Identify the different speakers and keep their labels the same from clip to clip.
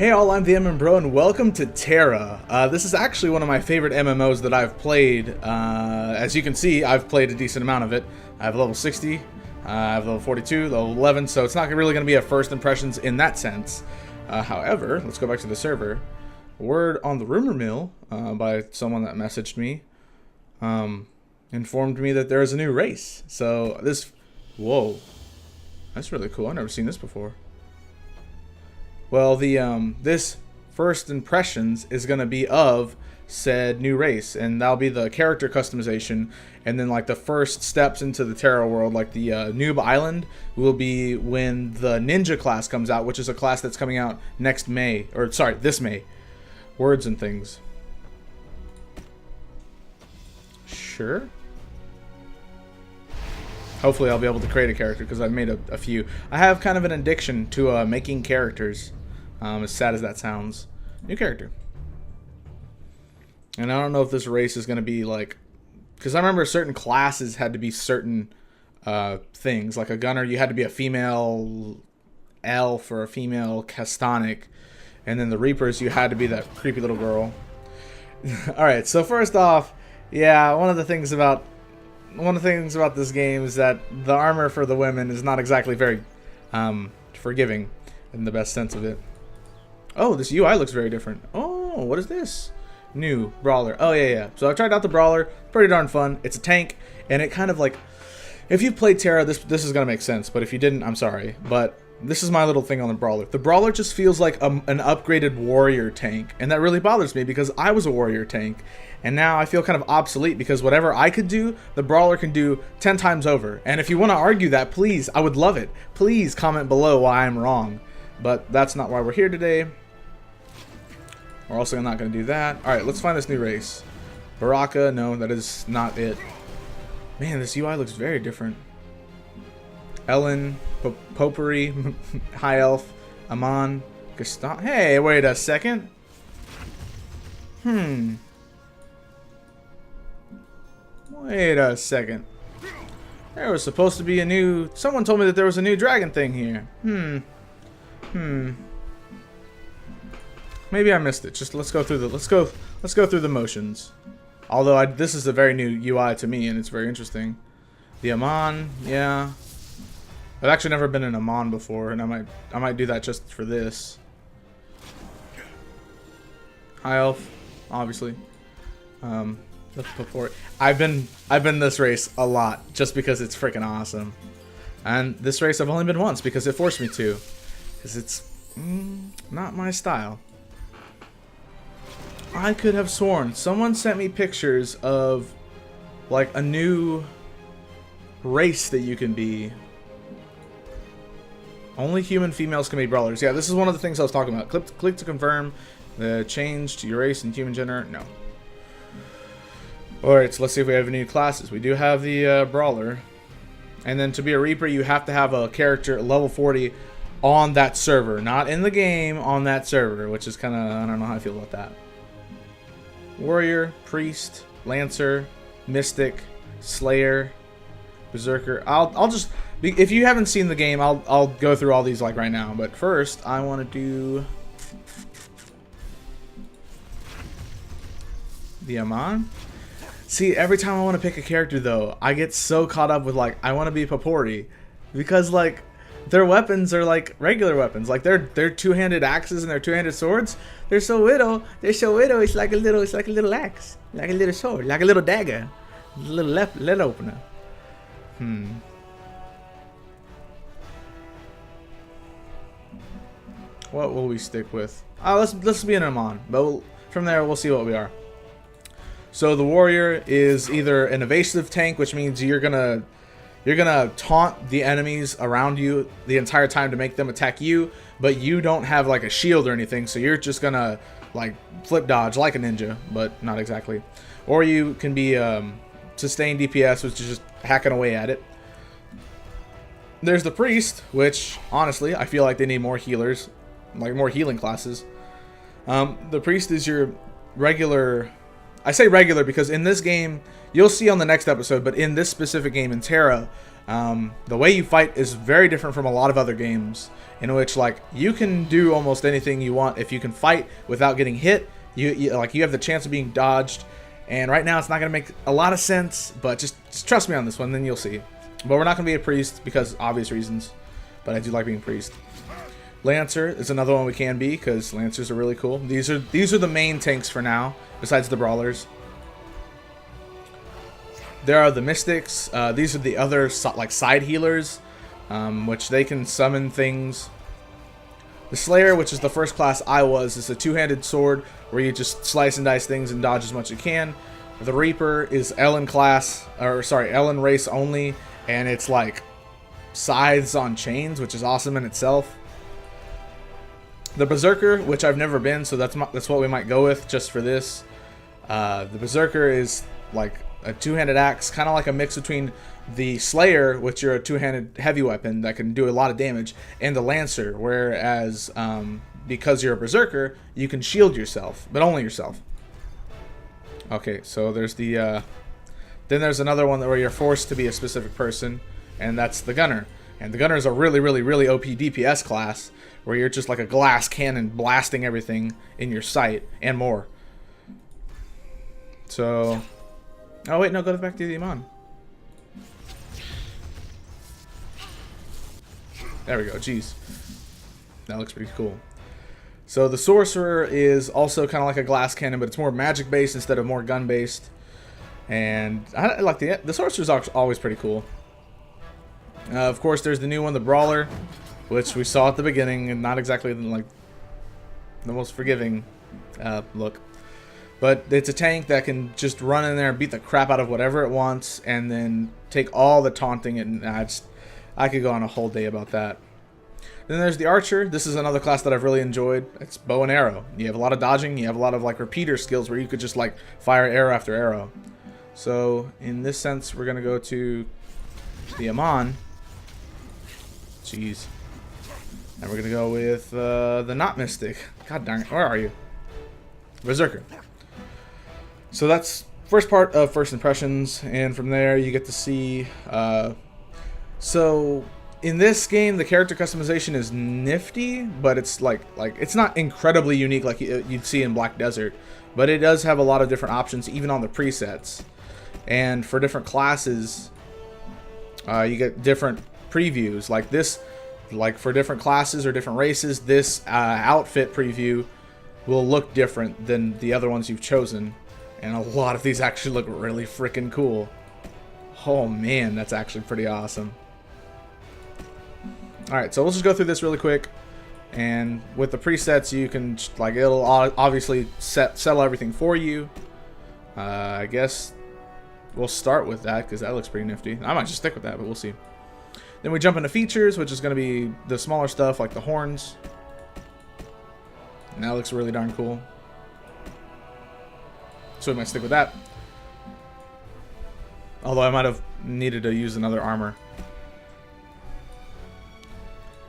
Speaker 1: Hey all, I'm the MMBro and welcome to Tera. This is actually one of my favorite MMOs that I've played. As you can see, I've played a decent amount of it. I have level 60, I have level 42, level 11, so it's not really going to be a first impressions in that sense. However, let's go back to the server. Word on the rumor mill by someone that messaged me informed me that there is a new race. So this, whoa, that's really cool. I've never seen this before. Well, this first impressions is going to be of said new race, and that'll be the character customization, and then like the first steps into the Tera world, like the noob island, will be when the ninja class comes out, which is a class that's coming out next May, or sorry, this May. Words and things. Sure. Hopefully I'll be able to create a character because I've made a few. I have kind of an addiction to making characters. As sad as that sounds. New character. And I don't know if this race is going to be like... Because I remember certain classes had to be certain things. Like a gunner, you had to be a female elf or a female castanic. And then the reapers, you had to be that creepy little girl. Alright, so first off, yeah, one of the things about this game is that the armor for the women is not exactly very forgiving in the best sense of it. Oh, this UI looks very different. Oh, what is this? New brawler. Oh yeah. So I tried out the brawler. Pretty darn fun. It's a tank, and it kind of like, if you've played Tera, this is gonna make sense. But if you didn't, I'm sorry. But this is my little thing on the brawler. The brawler just feels like an upgraded warrior tank, and that really bothers me because I was a warrior tank, and now I feel kind of obsolete because whatever I could do, the brawler can do 10 times over. And if you want to argue that, please, I would love it. Please comment below why I'm wrong. But that's not why we're here today. We're also not going to do that. Alright, let's find this new race. Baraka, no, that is not it. Man, this UI looks very different. Ellen, Potpourri, High Elf, aaaand, Gaston. Hey, wait a second. Wait a second. There was supposed to be a new... Someone told me that there was a new dragon thing here. Maybe I missed it. Just let's go through the motions. Although this is a very new UI to me, and it's very interesting. The aaaand, yeah. I've actually never been in aaaand before, and I might do that just for this. High Elf, obviously. Before I've been this race a lot just because it's freaking awesome. And this race I've only been once because it forced me to, because it's not my style. I could have sworn someone sent me pictures of like a new race that you can be. Only human females can be brawlers. Yeah, this is one of the things I was talking about. Click to confirm the change to your race and human gender. No. Alright, so let's see if we have any new classes. We do have the brawler. And then to be a reaper, you have to have a character level 40 on that server. Not in the game, on that server. Which is kind of, I don't know how I feel about that. Warrior, priest, lancer, mystic, slayer, berserker. I'll just, if you haven't seen the game, I'll go through all these like right now. But first, I want to do the aaaand. See, every time I want to pick a character though, I get so caught up with like, I want to be Potpourri, because like their weapons are like regular weapons. Like they're two-handed axes and their two-handed swords. They're so little. It's like a little axe, like a little sword, like a little dagger, a little lead opener. What will we stick with? Let's be an aaaand, but from there we'll see what we are. So the warrior is either an evasive tank, which means you're gonna taunt the enemies around you the entire time to make them attack you, but you don't have like a shield or anything, so you're just gonna like flip dodge like a ninja, but not exactly. Or you can be sustained DPS, which is just hacking away at it. There's the priest, which honestly I feel like they need more healers, like more healing classes. The priest is your regular. I say regular because in this game, you'll see on the next episode, but in this specific game in Tera, The way you fight is very different from a lot of other games, in which like you can do almost anything you want if you can fight without getting hit. You have the chance of being dodged, and right now it's not going to make a lot of sense, but just trust me on this one, then you'll see. But we're not going to be a priest because obvious reasons, but I do like being priest. Lancer is another one we can be because Lancers are really cool. These are the main tanks for now, besides the brawlers. There are the Mystics. These are the other like side healers, which they can summon things. The Slayer, which is the first class I was, is a two-handed sword where you just slice and dice things and dodge as much as you can. The Reaper is Ellen class, or sorry, Ellen race only, and it's like scythes on chains, which is awesome in itself. The Berserker, which I've never been, so that's what we might go with just for this. The Berserker is like a two-handed axe, kind of like a mix between the Slayer, which are a two-handed heavy weapon that can do a lot of damage, and the Lancer, whereas because you're a Berserker, you can shield yourself, but only yourself. Okay, so there's the then there's another one where you're forced to be a specific person, and that's the Gunner. And the Gunner is a really OP DPS class, where you're just like a glass cannon blasting everything in your sight and more. So, oh wait, no, go back to the aaaand. There we go. Jeez, that looks pretty cool. So the Sorcerer is also kind of like a glass cannon, but it's more magic based instead of more gun based. And I like the Sorcerer's always pretty cool. Of course, there's the new one, the Brawler, which we saw at the beginning, and not exactly like the most forgiving look. But it's a tank that can just run in there and beat the crap out of whatever it wants, and then take all the taunting, and I could go on a whole day about that. Then there's the Archer. This is another class that I've really enjoyed. It's bow and arrow. You have a lot of dodging. You have a lot of like repeater skills where you could just like fire arrow after arrow. So in this sense, we're gonna go to the aaaand. Jeez. And we're gonna go with the not Mystic. God darn it, where are you? Berserker. So that's first part of first impressions, and from there you get to see. So in this game, the character customization is nifty, but it's like it's not incredibly unique like you'd see in Black Desert, but it does have a lot of different options, even on the presets. And for different classes, you get different previews like this. Like for different classes or different races, this outfit preview will look different than the other ones you've chosen, and a lot of these actually look really freaking cool. Oh man, that's actually pretty awesome. Alright, so we'll just go through this really quick, and with the presets you can like it'll obviously settle everything for you. I guess we'll start with that because that looks pretty nifty. I might just stick with that, but we'll see. Then we jump into features, which is going to be the smaller stuff like the horns. And that looks really darn cool. So we might stick with that. Although I might have needed to use another armor.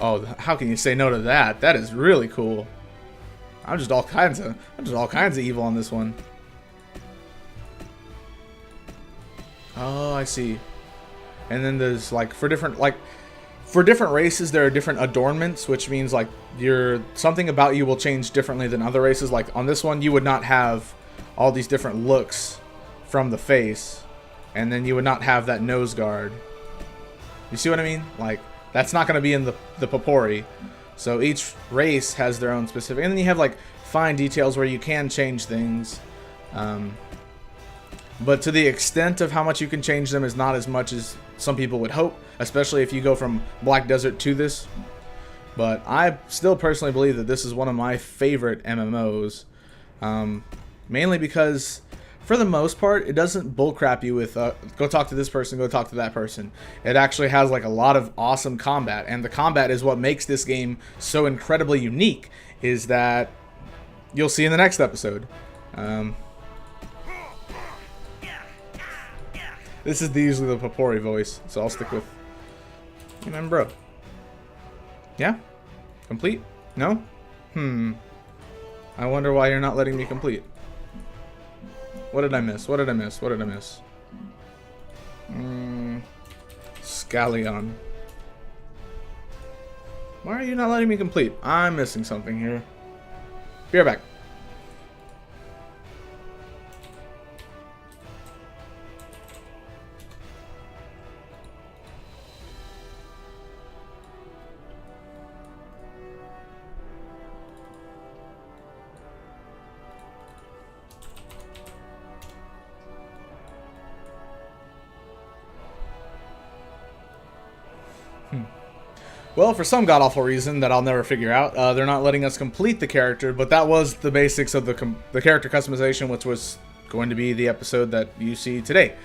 Speaker 1: Oh, how can you say no to that? That is really cool. I'm just all kinds of evil on this one. Oh, I see. And then there's like for different races there are different adornments, which means like something about you will change differently than other races. Like on this one you would not have all these different looks from the face, and then you would not have that nose guard. You see what I mean? Like that's not going to be in the Popori. So each race has their own specific, and then you have like fine details where you can change things. But to the extent of how much you can change them is not as much as some people would hope, especially if you go from Black Desert to this. But I still personally believe that this is one of my favorite MMOs. Mainly because, for the most part, it doesn't bullcrap you with, go talk to this person, go talk to that person. It actually has like a lot of awesome combat, and the combat is what makes this game so incredibly unique, is that you'll see in the next episode. This is usually the Popori voice, so I'll stick with MMBro. Yeah? Complete? No? I wonder why you're not letting me complete. What did I miss? What did I miss? What did I miss? Scallion. Why are you not letting me complete? I'm missing something here. Be right back. Well, for some god-awful reason that I'll never figure out, they're not letting us complete the character, but that was the basics of the character customization, which was going to be the episode that you see today.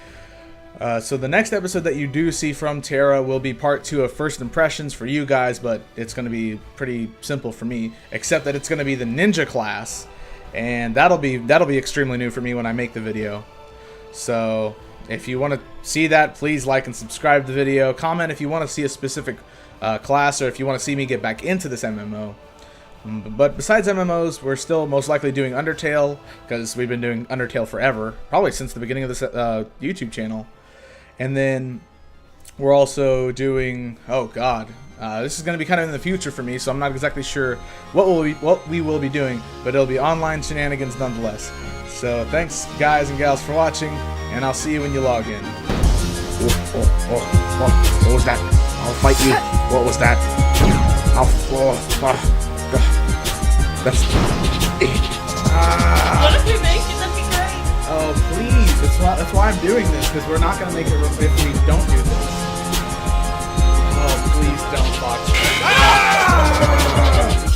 Speaker 1: So the next episode that you do see from Tera will be part 2 of First Impressions for you guys, but it's going to be pretty simple for me, except that it's going to be the ninja class, and that'll be extremely new for me when I make the video. So if you want to see that, please like and subscribe to the video. Comment if you want to see a specific class, or if you want to see me get back into this MMO. But besides MMOs, we're still most likely doing Undertale, because we've been doing Undertale forever, probably since the beginning of this YouTube channel. And then we're also doing, oh god, this is going to be kind of in the future for me, so I'm not exactly sure what we will be doing, but it'll be online shenanigans nonetheless. So thanks guys and gals for watching, and I'll see you when you log in. What was that? I'll fight you. What was that? That's...
Speaker 2: What if we make it? That'd be great.
Speaker 1: Oh, please. That's why I'm doing this, because we're not going to make it if we don't do this. Oh, please don't box.